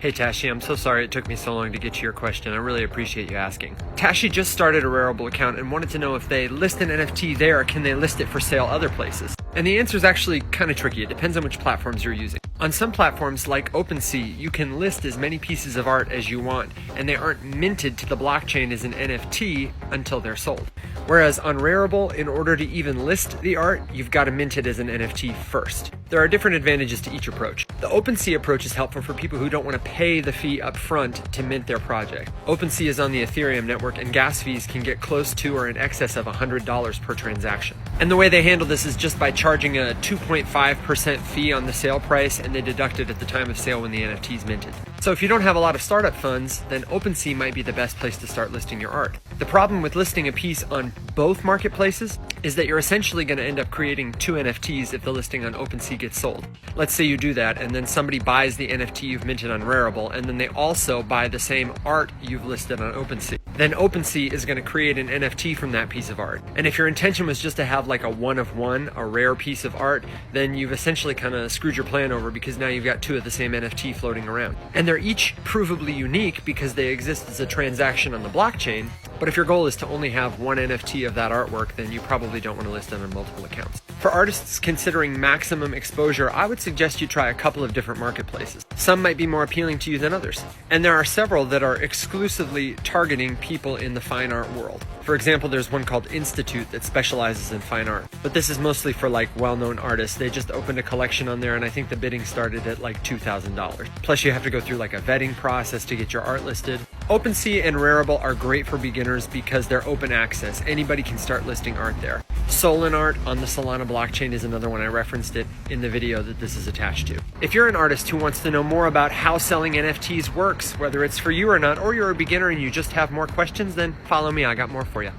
Hey Tashi, I'm so sorry it took me so long to get to your question. I really appreciate you asking. Tashi just started a Rarible account and wanted to know if they list an NFT there, can they list it for sale other places? And the answer is actually kind of tricky. It depends on which platforms you're using. On some platforms like OpenSea, you can list as many pieces of art as you want, and they aren't minted to the blockchain as an NFT until they're sold. Whereas on Rarible, in order to even list the art, you've got to mint it as an NFT first. There are different advantages to each approach. The OpenSea approach is helpful for people who don't want to pay the fee up front to mint their project. OpenSea is on the Ethereum network, and gas fees can get close to or in excess of $100 per transaction. And the way they handle this is just by charging a 2.5% fee on the sale price, and they deduct it at the time of sale when the NFT is minted. So if you don't have a lot of startup funds, then OpenSea might be the best place to start listing your art. The problem with listing a piece on both marketplaces is that you're essentially going to end up creating two NFTs if the listing on OpenSea gets sold. Let's say you do that, and then somebody buys the NFT you've minted on Rarible, and then they also buy the same art you've listed on OpenSea. Then OpenSea is going to create an NFT from that piece of art. And if your intention was just to have like a one of one, a rare piece of art, then you've essentially kind of screwed your plan over, because now you've got two of the same NFT floating around. And they're each provably unique because they exist as a transaction on the blockchain. But if your goal is to only have one NFT of that artwork, then you probably don't want to list them on multiple accounts. For artists considering maximum exposure, I would suggest you try a couple of different marketplaces. Some might be more appealing to you than others. And there are several that are exclusively targeting people in the fine art world. For example, there's one called Institute that specializes in fine art. But this is mostly for like well-known artists. They just opened a collection on there, and I think the bidding started at like $2,000. Plus you have to go through like a vetting process to get your art listed. OpenSea and Rarible are great for beginners because they're open access. Anybody can start listing art there. Solanart on the Solana blockchain is another one. I referenced it in the video that this is attached to. If you're an artist who wants to know more about how selling NFTs works, whether it's for you or not, or you're a beginner and you just have more questions, then follow me. I got more for you.